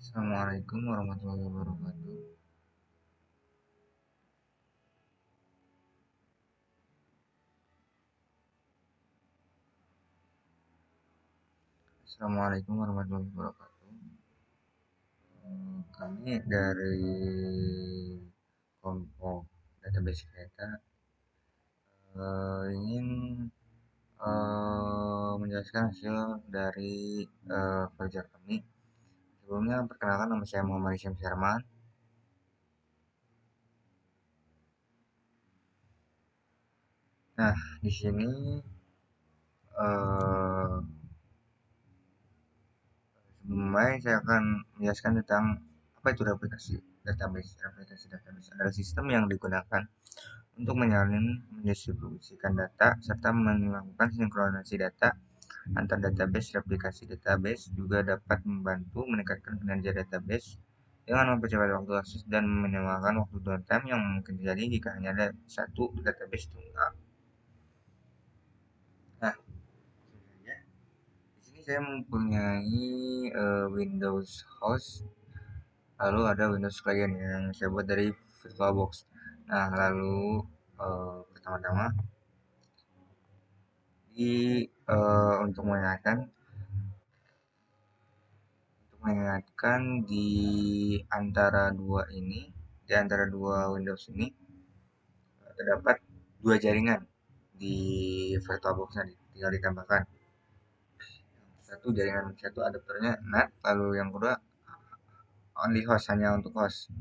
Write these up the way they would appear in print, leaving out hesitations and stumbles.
Assalamualaikum warahmatullahi wabarakatuh. Assalamualaikum warahmatullahi wabarakatuh. Kami dari kelompok database kereta ingin menjelaskan hasil dari kerja kami. Sebelumnya perkenalkan, nama saya Muhammad Isyam Syarman. Nah, di sini eh, sebelumnya saya akan menjelaskan tentang apa itu replikasi database. Replikasi database adalah sistem yang digunakan untuk menyalin, mendistribusikan data, serta melakukan sinkronisasi data antar database. Replikasi database juga dapat membantu meningkatkan kinerja database dengan mempercepat waktu akses dan meminimalkan waktu downtime yang mungkin terjadi jika hanya ada satu database tunggal. Nah, di sini saya mempunyai Windows host, lalu ada Windows client yang saya buat dari VirtualBox. Nah, lalu pertama-tama untuk mengingatkan di antara dua ini, di antara dua Windows ini terdapat dua jaringan di VirtualBox tadi. Tinggal ditambahkan satu adapternya NAT, lalu yang kedua only host, hanya untuk host.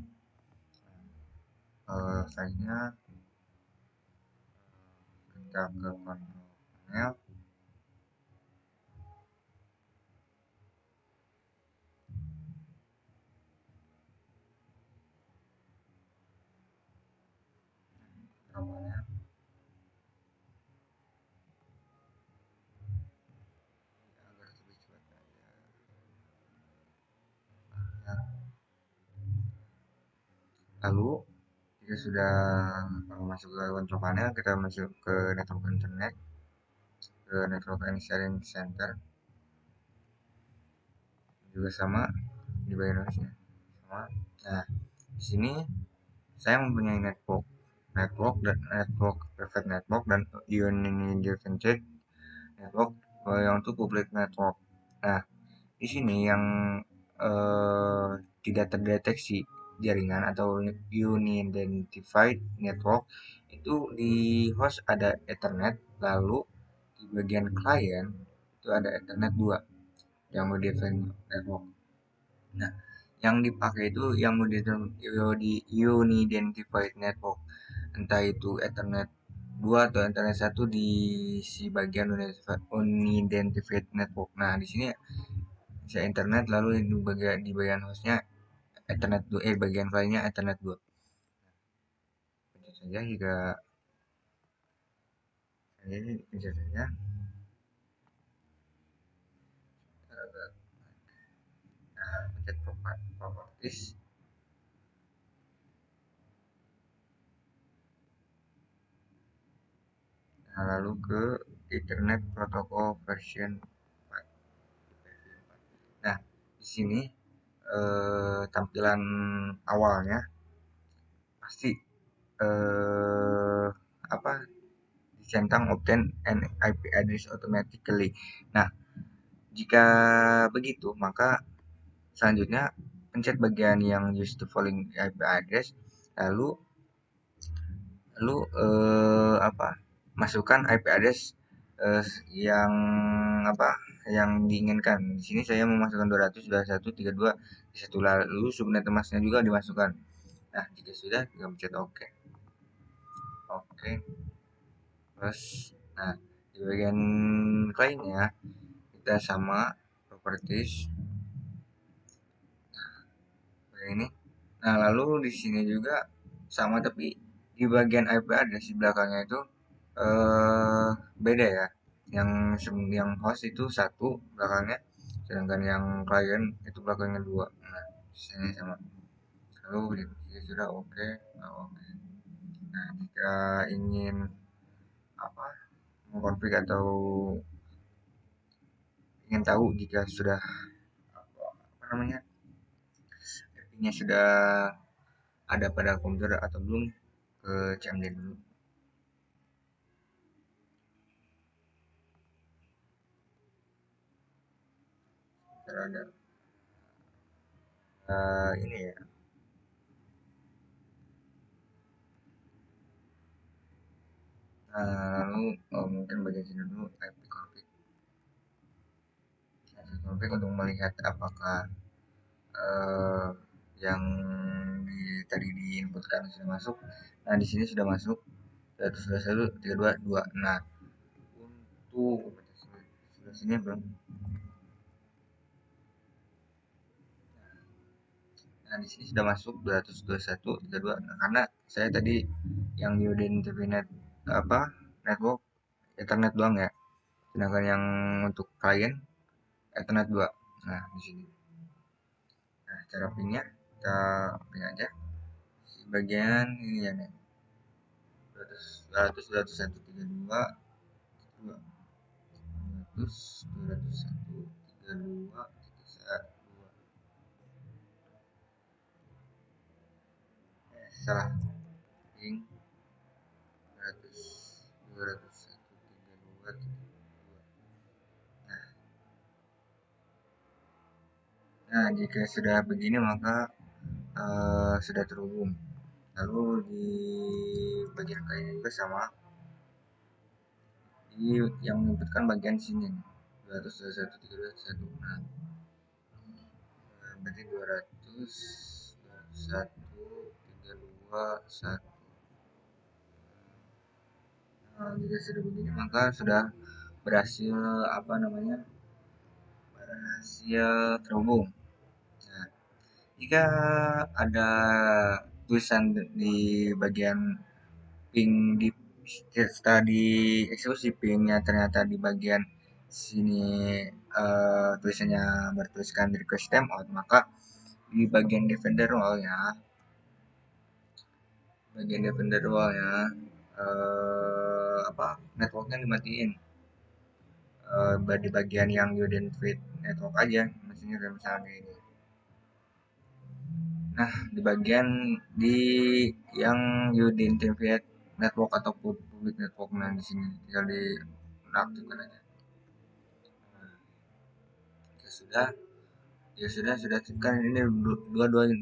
Selanjutnya kita ke control panel. Control agar lebih cepat ya. Lalu jika sudah masuk ke control panel, kita masuk ke network internet, ke network and sharing center, juga sama di bagian atasnya sama. Nah, di sini saya mempunyai network private network dan unidirected network yang untuk public network. Nah, di sini yang tidak terdeteksi jaringan atau unidentified network itu di host ada Ethernet, lalu di bagian client itu ada Ethernet 2 yang modified network. Nah, yang dipakai itu yang unidentified network, entah itu Ethernet 2 atau Ethernet 1 di si bagian unidentified network. Nah, di sini saya internet, lalu di bagian hostnya Ethernet 2, bagian lainnya Ethernet 2. Pencet saja jika ini pencet saja. Nah, pencet properties. Nah, lalu ke Ethernet Protocol version 4. Nah, di sini tampilan awalnya pasti eh, apa dicentang obtain an IP address automatically. Nah, jika begitu maka selanjutnya pencet bagian yang use the following IP address, lalu lalu masukkan IP address yang apa yang diinginkan. Di sini saya memasukkan 200.21.32 lalu subnet masnya juga dimasukkan. Nah, jika sudah kita pencet OK. Oke. Terus nah, di bagian lainnya kita sama properties ini. Nah, lalu di sini juga sama, tapi di bagian IP address di belakangnya itu beda ya. Yang host itu satu belakangnya, sedangkan yang client itu belakangnya dua. Nah, di sini sama. Lalu jika sudah oke, nah, oke. Nah, jika ingin apa mengkonfig atau ingin tahu jika sudah apa namanya ini sudah ada pada komputer atau belum, ke CMD dulu. Ada ini ya. Lalu mungkin bagian sini dulu IP config. Config untuk melihat apakah eh, yang tadi diinputkan sudah masuk. Nah di sini sudah masuk 121.32.2. Nah untuk sudah sini belum. Nah di sini sudah masuk 221.32. Nah, karena saya tadi yang di net apa network Ethernet doang ya. Sedangkan yang untuk klien Ethernet 2. Nah di sini. Nah cara pinnya kita pin aja di bagian ini ya nih. 201.32 201.32 salah ping 201.32. Nah jika sudah begini maka sudah terhubung. Lalu di bagian kayak juga sama, di yang menyebutkan bagian sini 221.32.1. Nah berarti 201.32.1. Nah, jika sudah begini maka sudah berhasil apa namanya berhasil terhubung. Nah, jika ada tulisan di bagian ping di setelah di eksekusi pingnya ternyata di bagian sini tulisannya bertuliskan request timeout, maka di bagian defender wall ya apa networknya dimatiin, di bagian yang you didn't fit network aja, maksudnya kayak misalnya ini. Nah di bagian di yang you didn't fit network atau public network, nah di sini tinggal di aktifkan aja. Ya sudah, sudah kan ini dua-duanya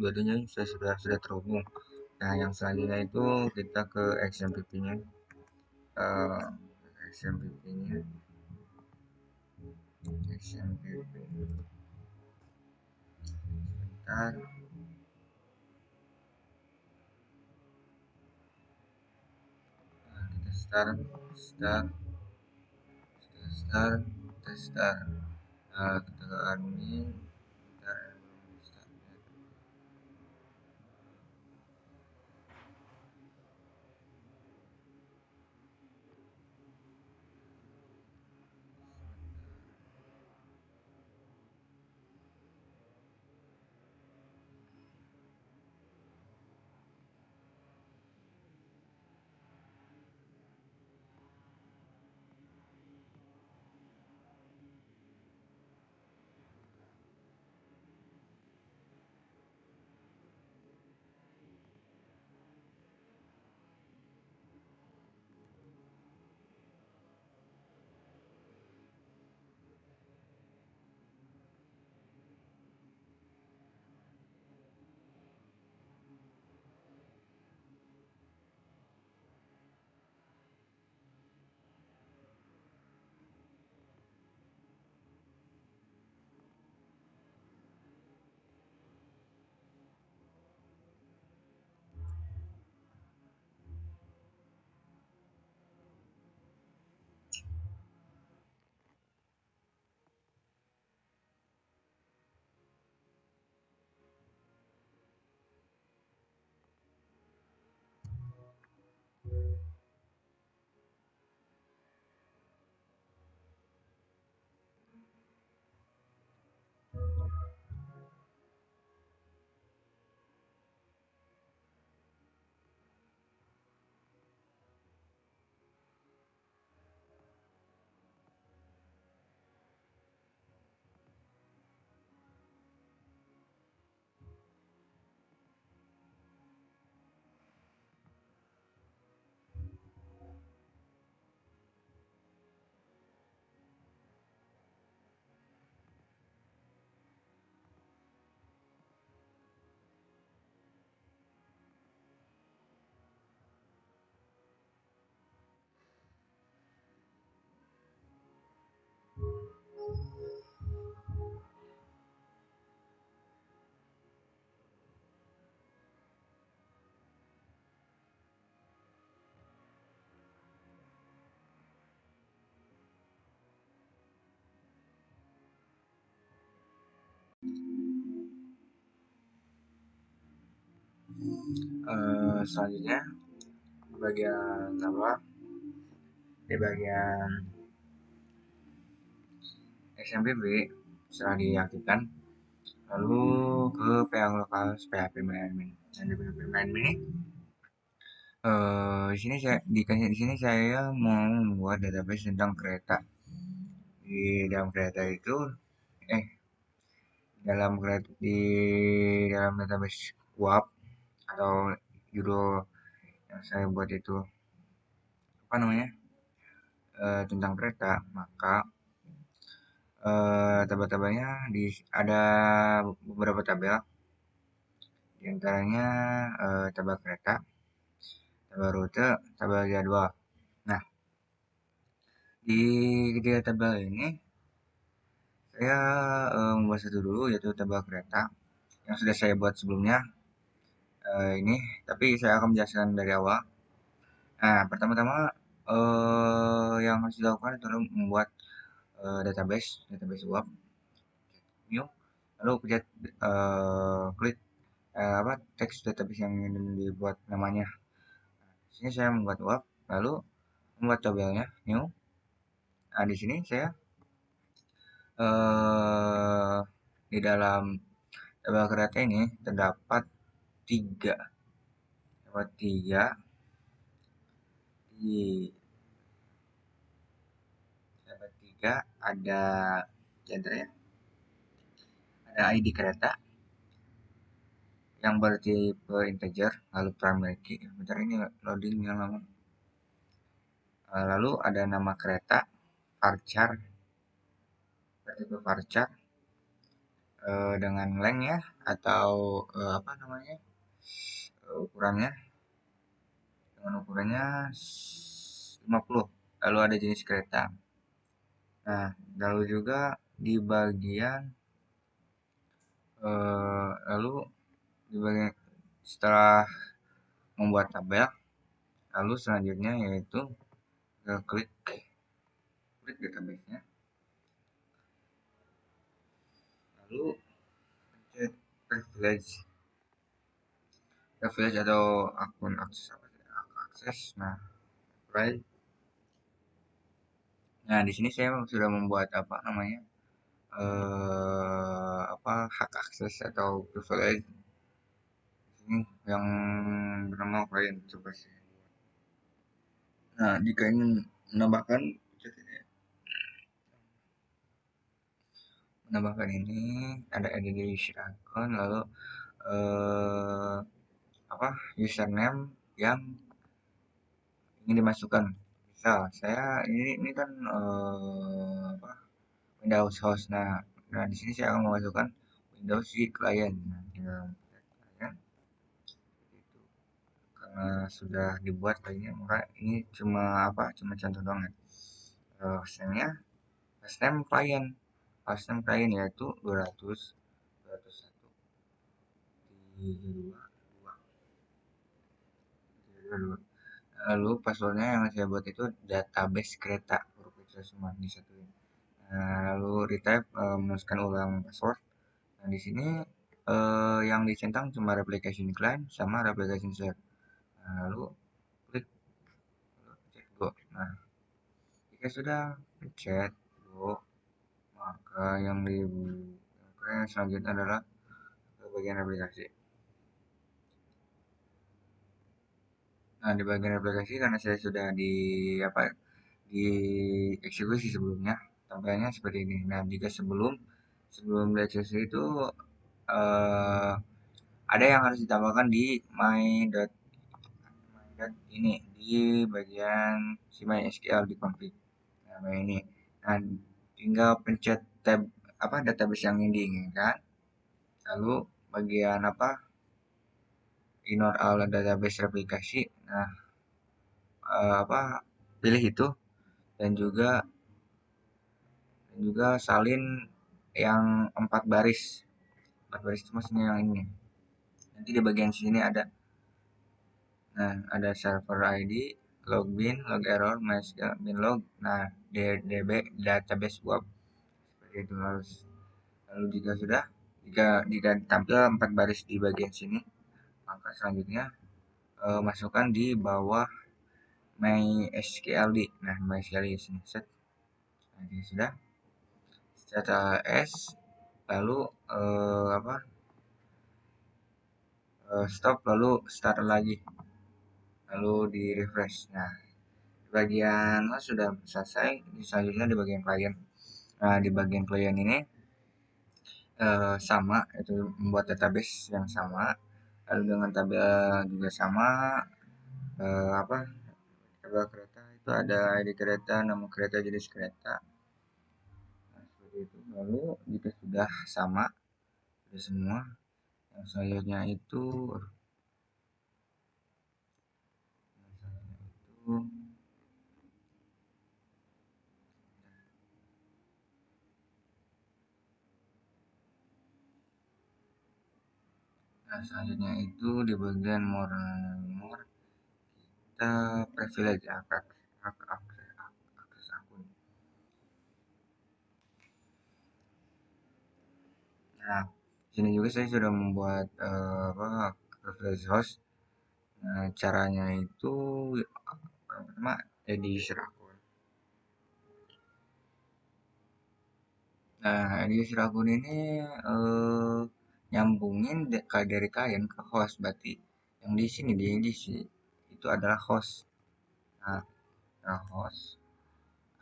sudah terhubung. Nah yang selanjutnya itu kita ke XMPP nya, uh, XMPP nya XMPP sebentar. Nah, kita start start start. Nah, kita ke admin, kita start. Selanjutnya bagian apa, di bagian XMPP setelah diaktifkan, lalu ke PH lokal PHP admin. Dan di PHP admin ini, di sini saya mau membuat database tentang kereta. Di dalam kereta itu, eh di dalam database uap atau judul yang saya buat itu apa namanya, tentang kereta, maka tabel-tabelnya ada beberapa tabel, diantaranya tabel kereta, tabel rute, tabel jadwal. Nah, di ketiga tabel ini saya membuat satu dulu, yaitu tabel kereta yang sudah saya buat sebelumnya ini, tapi saya akan menjelaskan dari awal. Nah, pertama-tama yang harus dilakukan adalah membuat database web new, lalu klik teks database yang ingin dibuat namanya. Di sini saya membuat web, lalu membuat tabelnya new. Nah, di sini saya eh, di dalam tabel kereta ini terdapat tiga, di terdapat tiga, ada gender ya, ada ID kereta yang bertipe integer, lalu primary key. Bentar, ini loading yang lama. Lalu ada nama kereta, varchar, bertipe varchar, dengan length ya, atau apa namanya, ukurannya, dengan ukurannya 50. Lalu ada jenis kereta. Nah, lalu juga di bagian lalu di bagian setelah membuat tabel, lalu selanjutnya yaitu klik database-nya, lalu pencet privilege atau akun akses. Nah, right. Nah, di sini saya sudah membuat apa namanya, hak akses atau privilege ini yang bernama client. Coba sih. Nah, jika ingin menambahkan ini, ada edition account, lalu eh, username yang ingin dimasukkan. Misal saya ini kan Windows host. Nah, di sini saya akan memasukkan Windows si client. Nah, tinggal client itu. Karena sudah dibuat kayaknya, maka ini cuma contoh doang ya. Hostname-nya, hostname client yaitu 200 201 32. Lalu passwordnya yang saya buat itu database kereta, huruf kecil semua disatuin. Nah, lalu retype, menuliskan ulang password. Nah, di sini yang dicentang cuma replication client sama replication set. Nah, lalu klik pencet go. Nah, jika sudah pencet go, maka yang selanjutnya adalah bagian aplikasi. Nah, di bagian aplikasi, karena saya sudah di eksekusi sebelumnya, tampilnya seperti ini. Nah, jika sebelum dieksekusi itu eh, ada yang harus ditambahkan di ini di bagian si MySQL di config. Nah, ini. Nah, tinggal pencet tab database yang ini diinginkan. Lalu bagian ignore all database replikasi. Nah, pilih itu, dan juga salin yang 4 baris itu maksudnya yang ini. Nanti di bagian sini ada, ada server ID, login, log error, MySQL, binlog. Nah, DB database web seperti itu harus. Lalu jika tampil 4 baris di bagian sini, Maka selanjutnya masukkan di bawah MySQLD. Nah, MySQLD di sini set. Nah, ini sudah data S, lalu stop, lalu start lagi, lalu di refresh. Nah, bagian sudah selesai. Selanjutnya di bagian klien. Nah, di bagian klien ini sama, itu membuat database yang sama, lalu dengan tabel juga sama. Tabel kereta itu ada ID kereta, nama kereta, jenis kereta. Nah, seperti itu. Lalu jika sudah sama, sudah semua, yang selanjutnya itu selanjutnya itu di bagian more kita privilege hak akses akun. Nah, sini juga saya sudah membuat privilege host. Nah, caranya itu pertama di user akun. Nah, di user akun ini nyambungin dari klien ke host, berarti yang di sini di edisi itu adalah host. Nah, host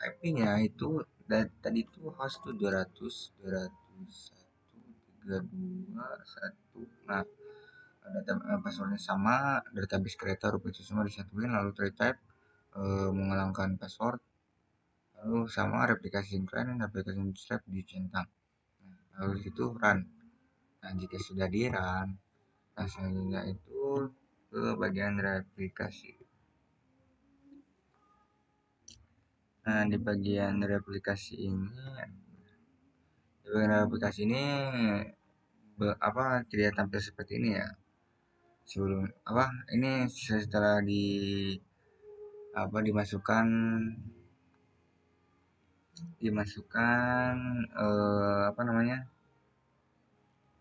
IP-nya itu tadi itu host tuh 200 201 321. Nah, data passwordnya sama, database kereta rupiah itu semua disatuin, lalu type menghilangkan password, lalu sama replikasi sinkron dan replikasi strap dicentang. Nah, lalu itu run. Nah, jika sudah di run, nah selanjutnya itu ke bagian replikasi. Nah, di bagian replikasi ini, tidak tampil seperti ini ya. Sebelum ini setelah dimasukkan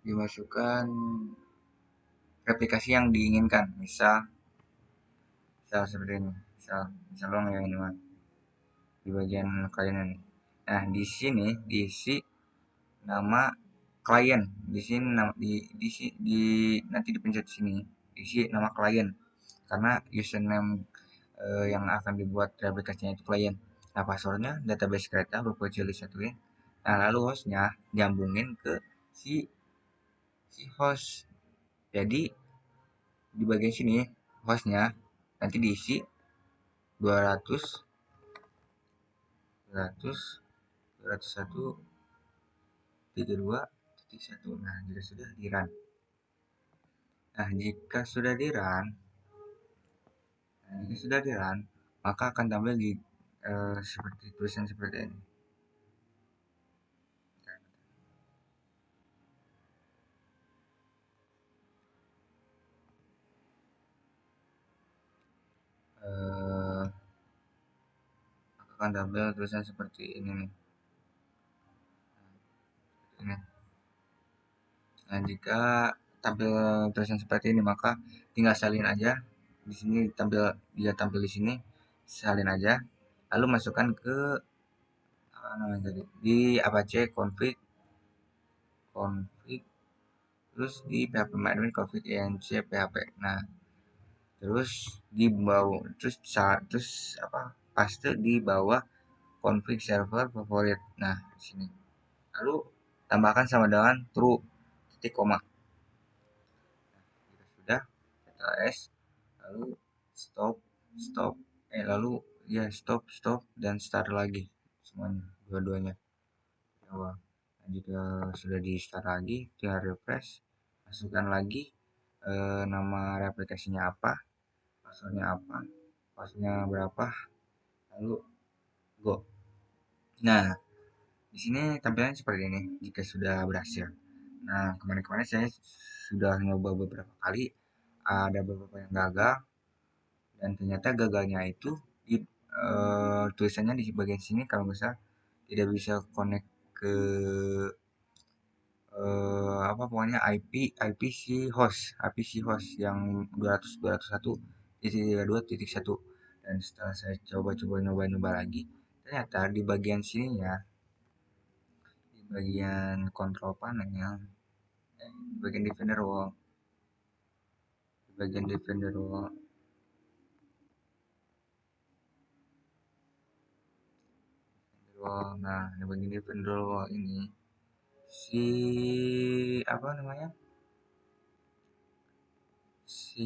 dimasukkan replikasi yang diinginkan, misal seperti ini, misal dong ya ini mah di bagian klien ini. Nah, di sini diisi nama klien, di sini di nanti dipencet sini isi nama klien, karena username yang akan dibuat replikasinya itu klien. Nah, passwordnya database kereta berupa cili satu ya. Nah, lalu hostnya nyambungin ke si host. Jadi di bagian sini hostnya nanti diisi 200 201 32.1. Nah, jika sudah di run. Nah, jika sudah di run, maka akan tampil di seperti tulisan seperti ini. Akan tampil tulisan seperti ini nih. Ini. Nah, jika tampil tulisan seperti ini, maka tinggal salin aja. Di sini tampil di sini, salin aja. Lalu masukkan ke di Apache config, terus di php admin config enc php. Nah, terus di bawah terus paste di bawah config server favorit. Nah, di sini. Lalu tambahkan sama dengan true titik koma. Jika sudah, ctrl s, lalu stop lalu ya stop dan start lagi semuanya, dua-duanya awal. Nah, jika sudah di start lagi, tinggal refresh, masukkan lagi nama replikasinya apa, passwordnya berapa, lalu go. Nah, di sini tampilannya seperti ini jika sudah berhasil. Nah, kemarin-kemarin saya sudah nyoba beberapa kali, ada beberapa yang gagal, dan ternyata gagalnya itu di tulisannya di bagian sini kalau nggak salah tidak bisa connect ke apa pokoknya si host yang 200.201.32.1. Dan setelah saya coba-coba nyoba-nyoba lagi, ternyata di bagian sininya, di bagian control panel, di bagian defender wall, di bagian defender wall, nah di bagian defender wall ini si apa namanya si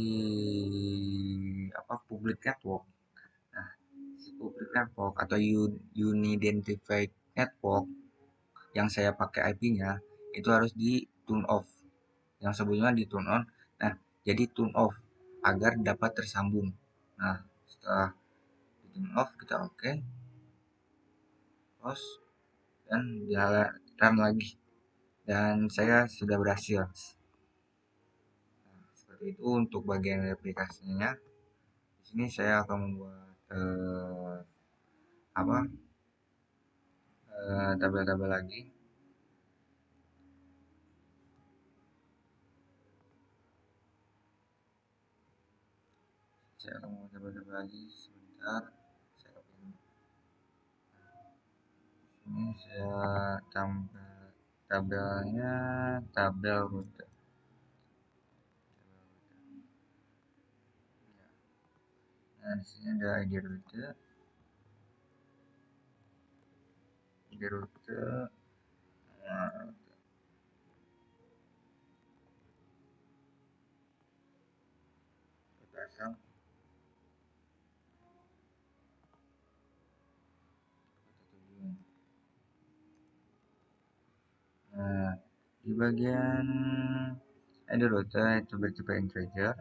apa public network. Nah, si public network atau unidentified network yang saya pakai IP-nya itu harus di turn off. Yang sebelumnya di turn on. Nah, jadi turn off agar dapat tersambung. Nah, setelah di turn off kita oke, close dan jalan lagi. Dan saya sudah berhasil. Nah, seperti itu untuk bagian aplikasinya. Di sini saya akan membuat apa tabel-tabel lagi. Saya akan membuat tabel-tabel lagi sebentar. Saya ini saya tambah tabelnya, tabel rute. Nah, di sini ada ID rute, nah, kita pasang tujuan. Nah, di bagian ID rute itu bertipe integer,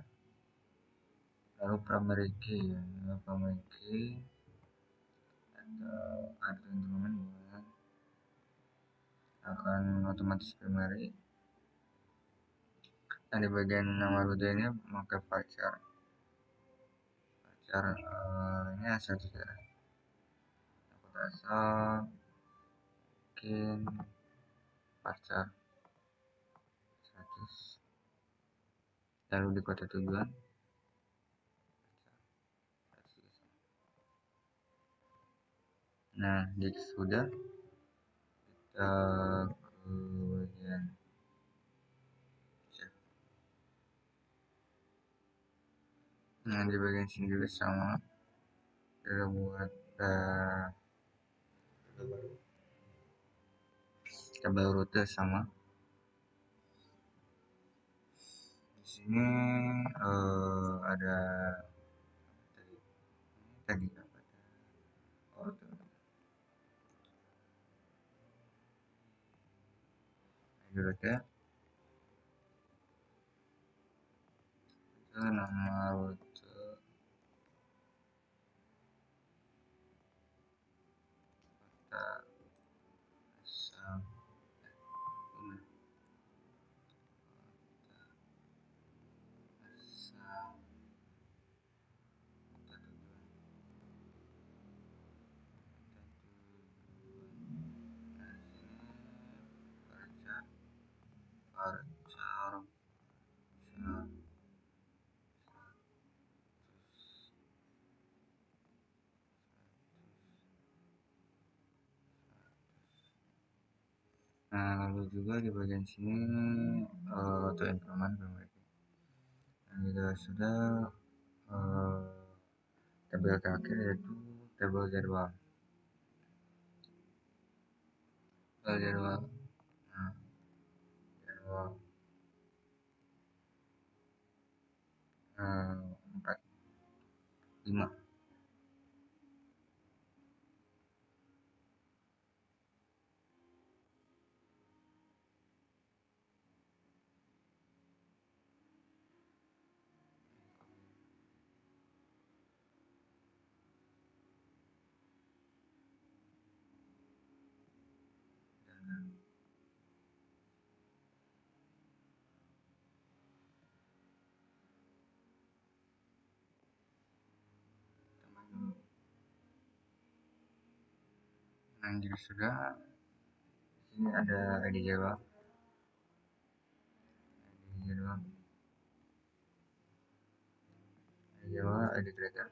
lalu primary key, ya. Lalu primary key atau arti teman akan otomatis primary. Nah, di bagian nama rute ini memakai pacar ini satu ya, aku asal bikin pacar 100, lalu di kota tujuan 100. Nah, jika sudah kita ke bagian save. Nah, di bagian sini juga sama, kita buat tabel rute sama. Di sini ada tadi apa? Oh, rute itu nama rute kota asal asal kota tujuan. Nah, sini pacar pacar. Nah, lalu juga di bagian sini auto implement memiliki. Nah, jika sudah tabel terakhir yaitu tabel jadwal. Tabel jadwal. Nah, jadwal 4 5. Nah, jika sudah, di sini ada ID jadwal. jadwal jadwal ID kereta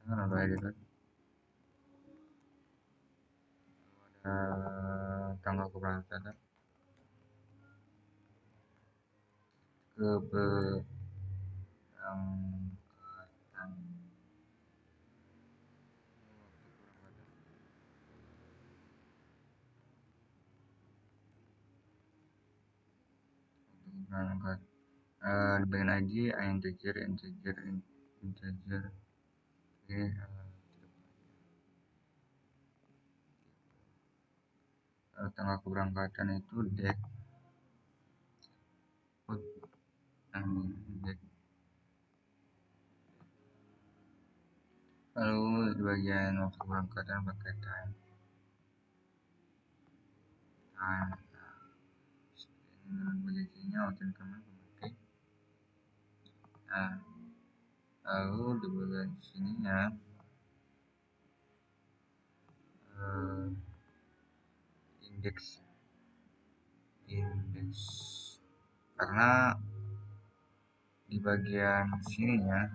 lalu ID kereta tanggal keberangkatan keberangkatan berangkat di bagian ID integer oke tanggal keberangkatan itu date date lalu di bagian waktu keberangkatan pakai time bagian sininya waktu kemana pakai lalu di bagian sininya indeks karena di bagian sininya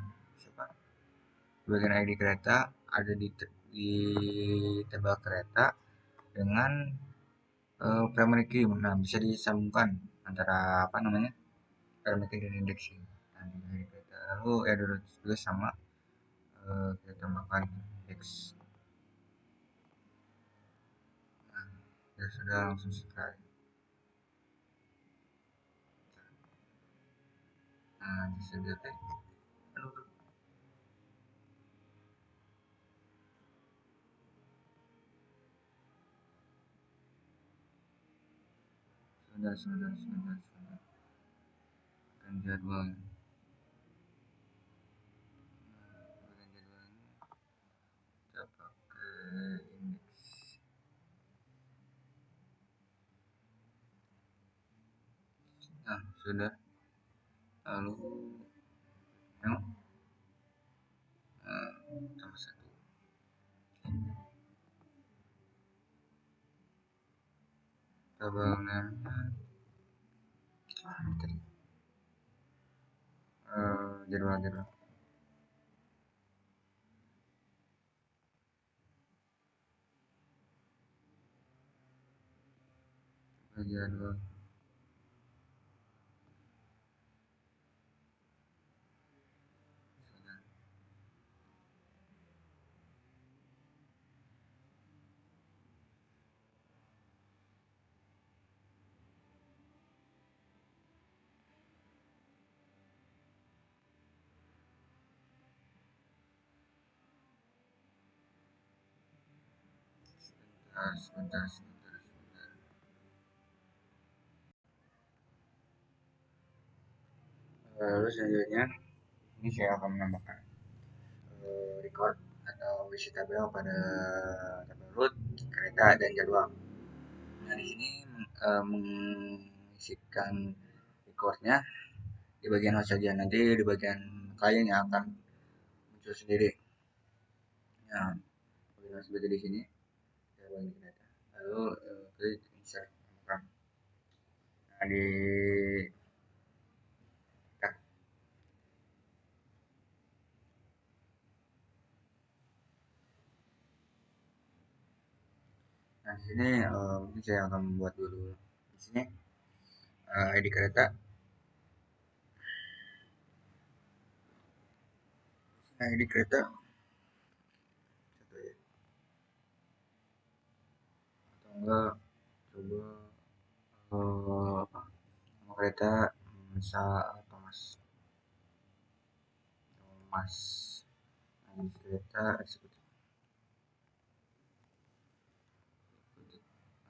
di bagian ID kereta ada di tebal kereta dengan primary key. Nah, bisa disambungkan antara primary key dan indeks. Nah, di ID kereta lalu error juga sama, kita tambahkan indeks. Nah, ya sudah, langsung sekali. Nah, bisa dilihat sudah dan jadwal kita pakai indeks. Nah, sudah. Lalu tambah satu tabelnya jadwal jadwal sebentar. Lalu selanjutnya ini saya akan menambahkan record atau isi tabel pada tabel route, kereta dan jadwal. Nah, di sini mengisikan recordnya di bagian host saja, nanti di bagian klien yang akan muncul sendiri. Nah, bagian seperti di sini saya bagi data, lalu klik insert. Nah, di Nah, di sini mungkin saya akan membuat dulu di sini ID kereta. ID kereta satu ya. Atau enggak coba nama kereta misal Thomas ID kereta eksekutif.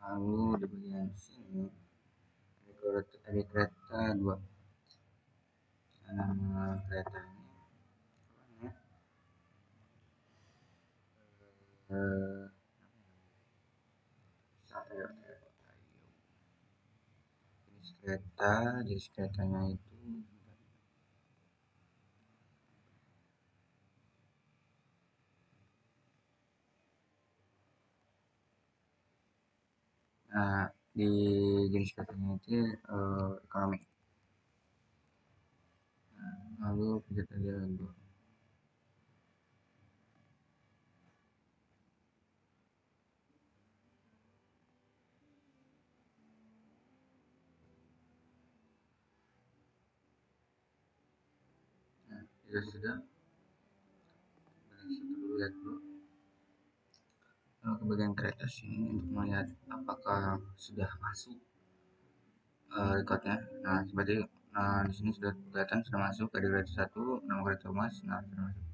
Lalu di bagian sini ID kereta 2. Nama kereta ini jenis keretanya itu di jenis katanya itu ekonomi. Lalu pencet aja dulu. Nah, jika sudah, satu dulu lihat dulu. Lalu ke bagian kreatif ini untuk melihat apakah sudah masuk recordnya. Nah, seperti di sini sudah kelihatan sudah masuk ke grade 1 nama grade Thomas. Nah, sudah masuk.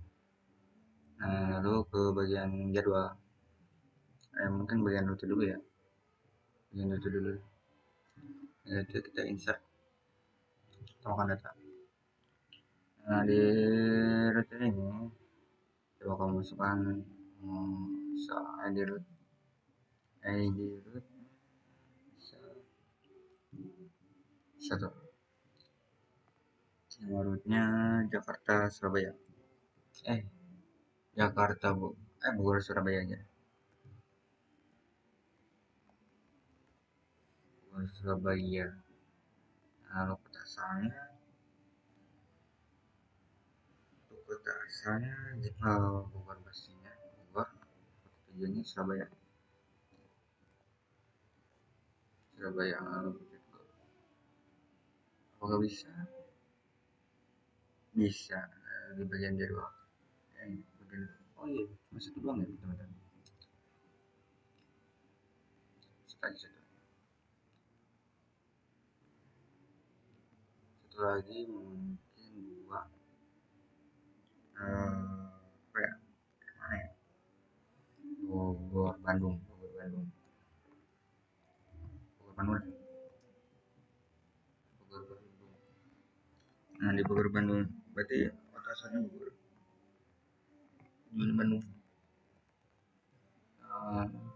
Nah, lalu ke bagian jadwal. Mungkin bagian rute dulu ya. Bagian rute dulu. Yaitu kita insert tambahkan data. Nah, di rute ini coba kamu masukkan ID root ID root satu, nama rootnya Jakarta Surabaya, eh Jakarta Bogor Surabaya aja, Bogor Surabaya. Lalu kota asalnya, untuk kota asalnya Bogor pastinya, Bogor. Tujuannya Surabaya, Surabaya. Lalu apakah bisa bisa di bagian jadwal, bagian, oh iya cuma satu doang ya teman-teman, satu lagi mungkin dua, apa ya, mana ya, Bogor Bandung, Bogor Bandung, Bogor Bandung, Bogor Bandung. Nah, di Bogor Bandung berarti kota asalnya Bogor, tujuan Bandung.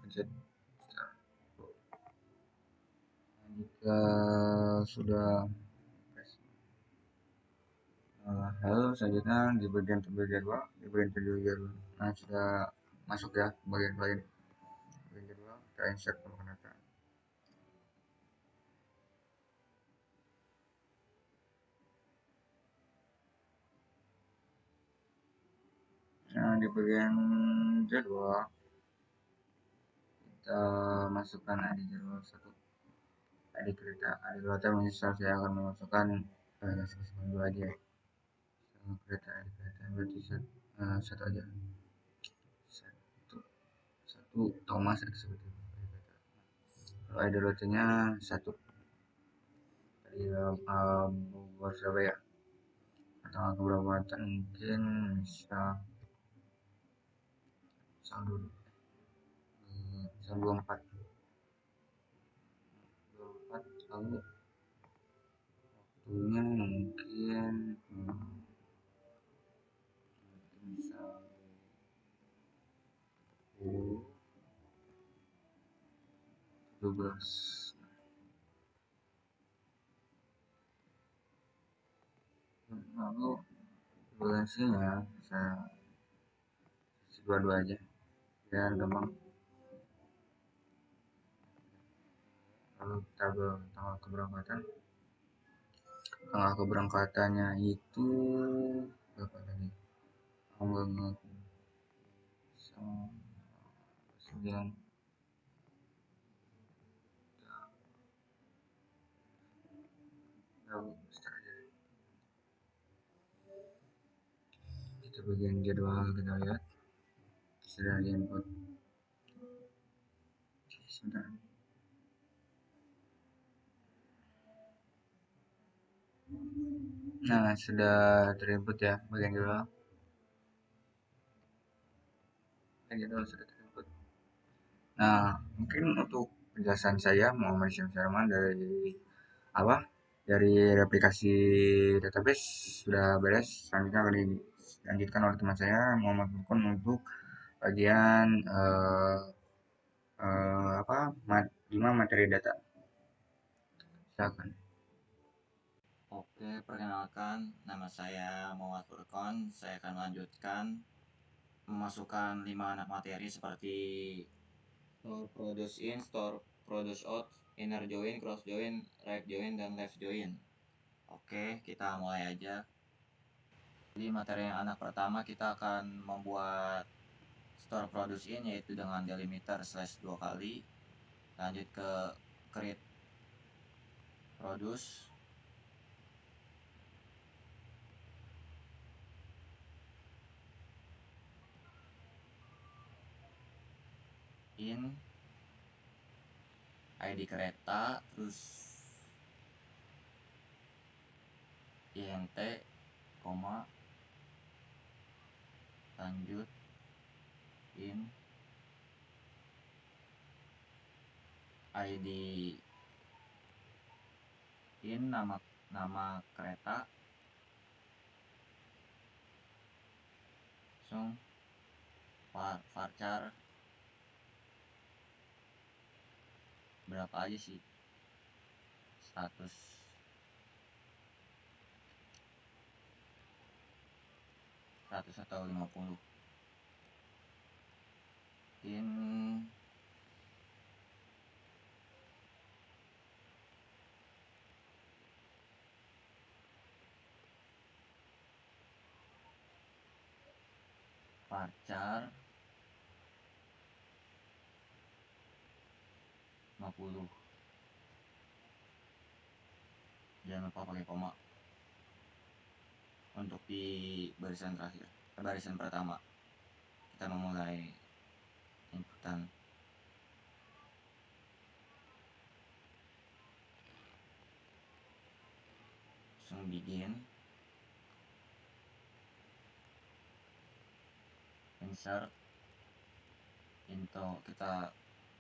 Pencet start. Jika sudah lalu selanjutnya di bagian tampil jadwal, di bagian tampil jadwal, nah sudah masuk ya bagian-bagian jadwal, kita insert tambahkan data. Nah, di bagian jadwal kita masukkan ID jadwal satu, ID kereta misal saya akan memasukkan dua aja, kereta berarti satu aja, satu, satu Thomas seperti itu. Kalau ID rutenya satu, tadi Bogor Surabaya, atau keberangkatan mungkin bisa misal dulu, misal 24, lalu waktunya mungkin misal 17. Lalu durasinya saya dua-dua aja biar gampang. Lalu tanggal keberangkatan, itu berapa tadi, tanggal 9, lalu kita bagian jadwal, kita lihat sudah di input sebentar. Nah, sudah terinput ya bagian jadwal, sudah terinput. Nah, mungkin untuk penjelasan saya Muhammad Syarman dari apa, dari aplikasi database sudah beres. Selanjutnya akan dilanjutkan oleh teman saya Muhammad Mukun untuk bagian apa, 5 materi data. Silakan. Oke, perkenalkan, nama saya Muhammad Furqon. Saya akan melanjutkan memasukkan 5 anak materi seperti store produce in, store produce out, inner join, cross join, right join, dan left join. Oke, kita mulai aja. Jadi materi yang anak pertama kita akan membuat store produce in, yaitu dengan delimiter slash 2 kali. Lanjut ke create produce. In ID kereta, terus int, koma, lanjut in ID in nama kereta, langsung varchar berapa aja sih, 100 atau 50. In varchar 50, jangan lupa pakai koma untuk di barisan terakhir, barisan pertama. Kita memulai inputan. Langsung begin, insert into, kita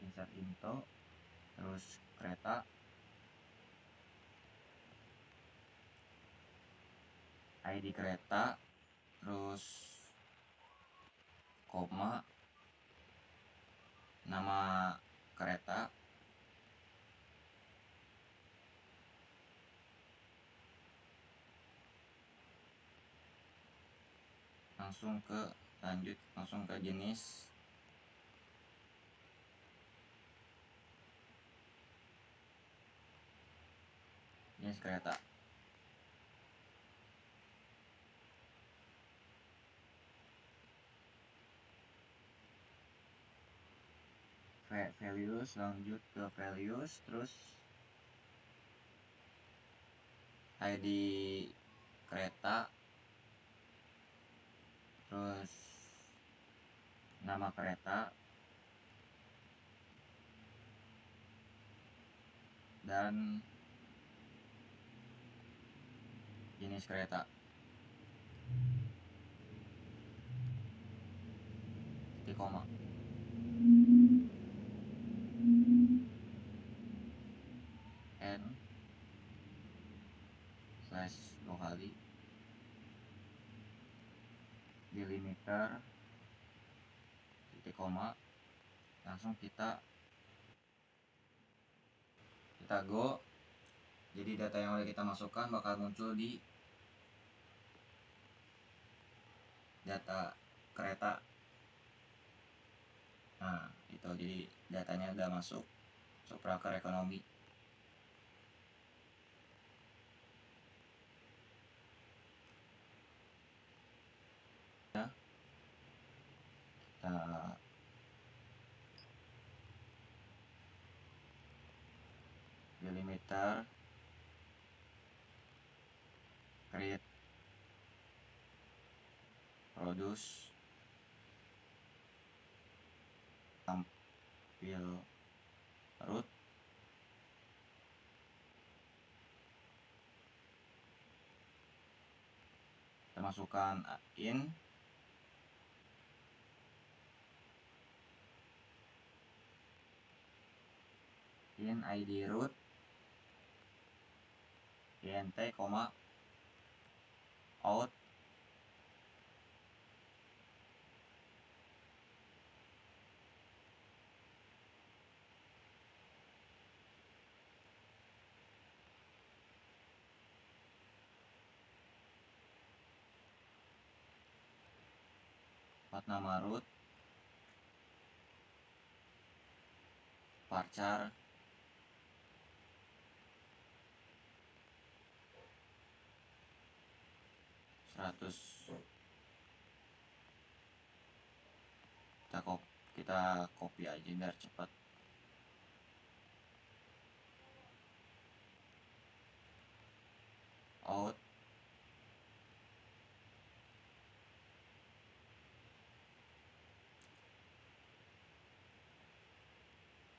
insert into, terus kereta, ID kereta, terus koma, nama kereta, langsung ke jenis kereta. Values, lanjut ke values, terus ID kereta, terus nama kereta, dan jenis kereta. Titik koma. N slash 2 kali, delimiter, titik koma, langsung kita go. Jadi data yang udah kita masukkan bakal muncul di data kereta. Nah itu, jadi datanya udah masuk Suprakar Ekonomi. Kita delimiter, create produce, tampil root, kita masukkan in ID root, int, koma, out, nama root, varchar, 100. Kita copy aja biar cepat. Out.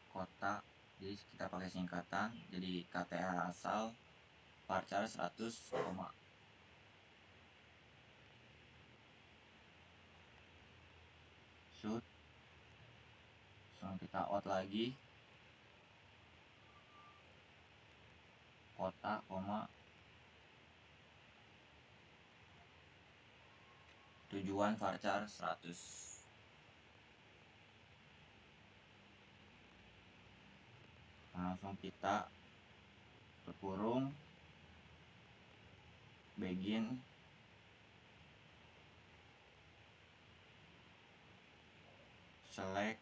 Kota, jadi kita pakai singkatan, jadi KTA asal varchar 100, shoot, langsung kita out lagi, kota, tujuan varchar 100. Langsung kita kurung begin select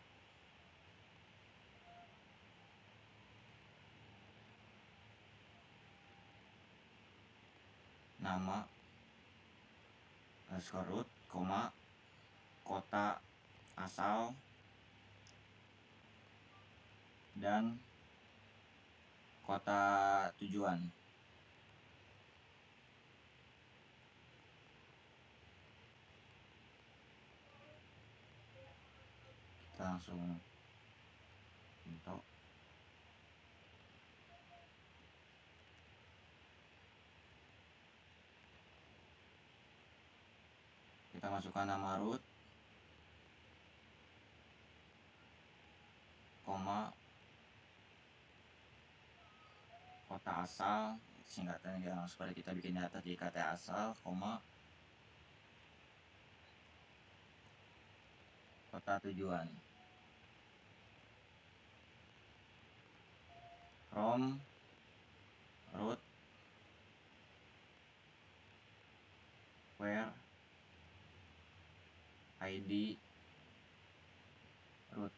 nama root, kota asal dan kota tujuan. Kita langsung bentuk. Kita masukkan nama root, kota asal, singkatannya yang supaya kita bikin data di KTA asal, kota tujuan. From root where ID root.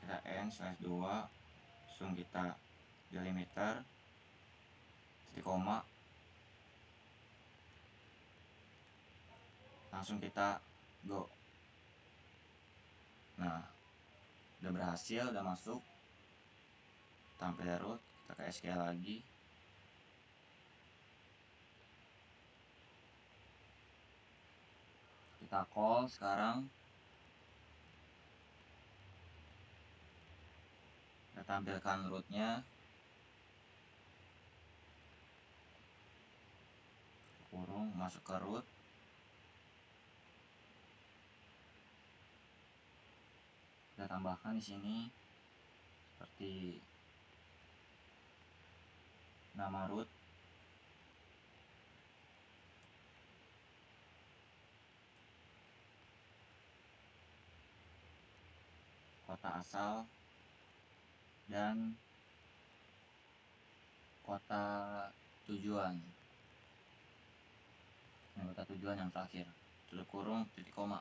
Kita n/2, langsung kita delimiter, titik koma, langsung kita go. Nah, udah berhasil, udah masuk, tampil root. Kita ke SQL lagi, kita call sekarang, kita tampilkan rootnya, kurung, masuk ke root, kita tambahkan di sini seperti nama root, kota asal, dan kota tujuan. Ini kota tujuan yang terakhir, tutup kurung, titik koma.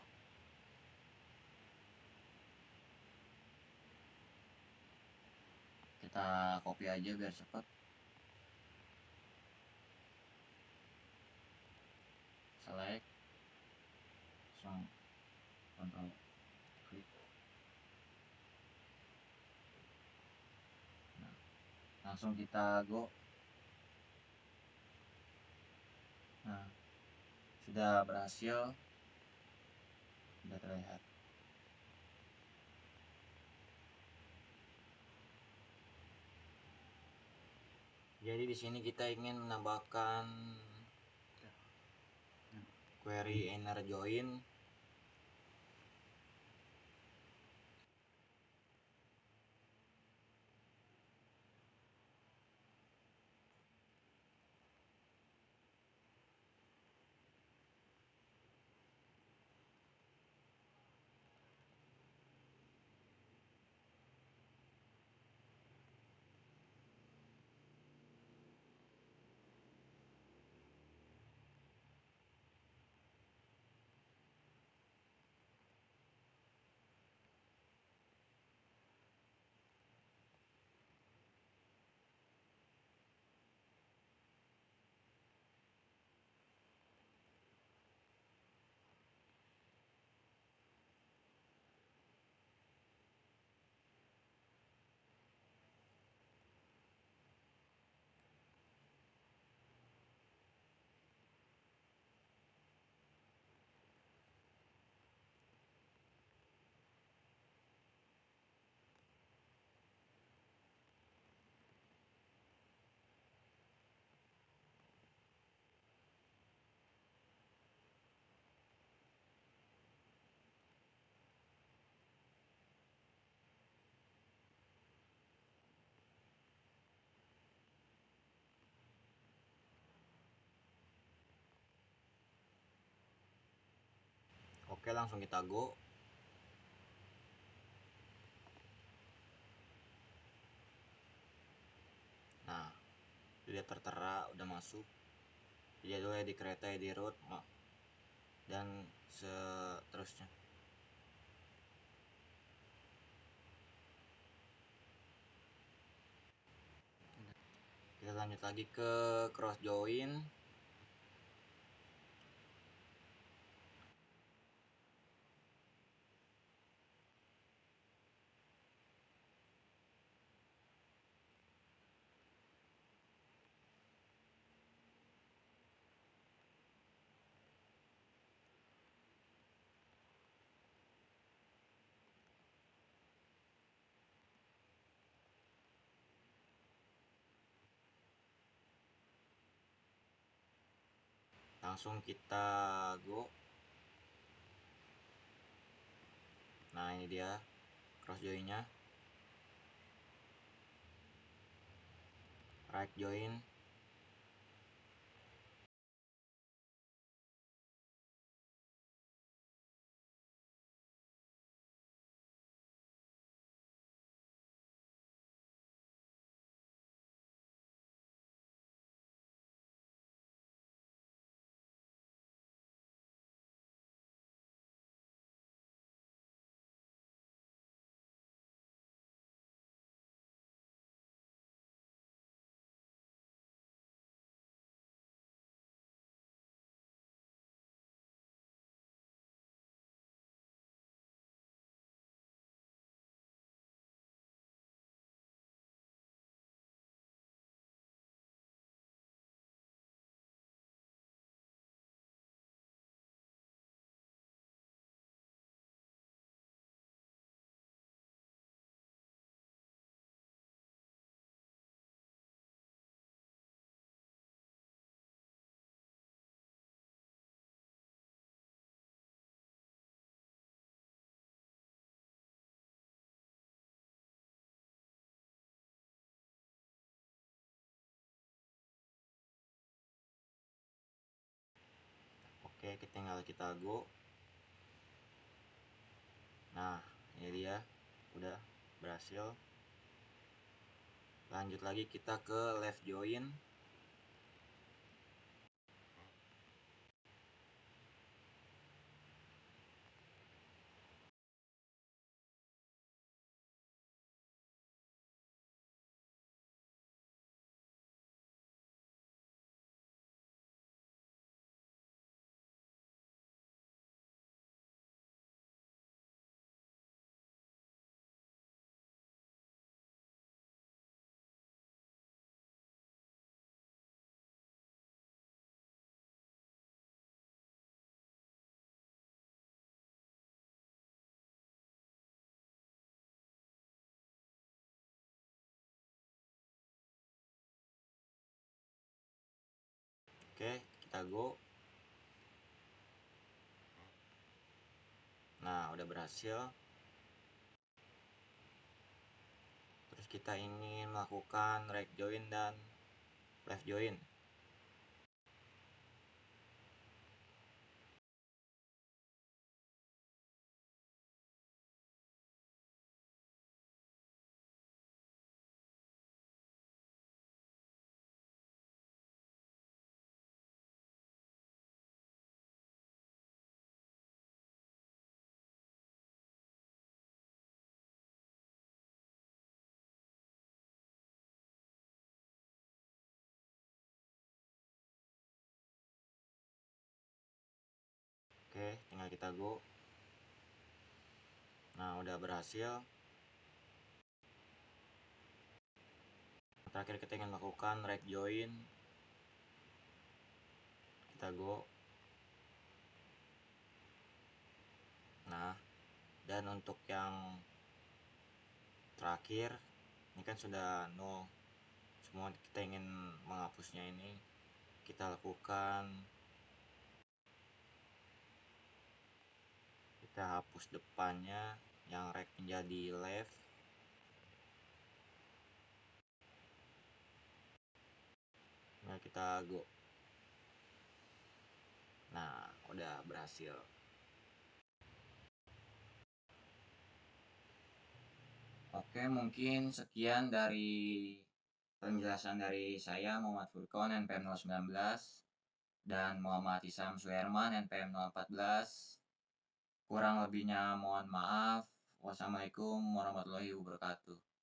Kita copy aja biar cepat. Select, langsung control klik. Nah, langsung kita go. Nah, sudah berhasil, sudah terlihat. Jadi di sini kita ingin menambahkan query inner join. Oke, langsung kita go. Nah, dia tertera udah masuk. Jadwalnya di kereta di road dan seterusnya. Kita lanjut lagi ke cross join. Langsung kita go. Nah, ini dia cross joinnya. Right join. Oke, tinggal kita go. Nah, ini dia udah berhasil. Lanjut lagi kita ke left join. Oke, kita go. Nah, udah berhasil. Terus kita ingin melakukan right join dan left join. Oke, tinggal kita go. Nah, udah berhasil. Terakhir kita ingin melakukan right join. Kita go. Nah, dan untuk yang terakhir ini kan sudah nol semua, kita ingin menghapusnya. Ini kita lakukan, kita hapus depannya yang right menjadi left. Nah, kita go. Nah, udah berhasil. Oke, mungkin sekian dari penjelasan dari saya Muhammad Furqon NPM 019 dan Muhammad Isam Suherman NPM 014. Kurang lebihnya mohon maaf. Wassalamualaikum warahmatullahi wabarakatuh.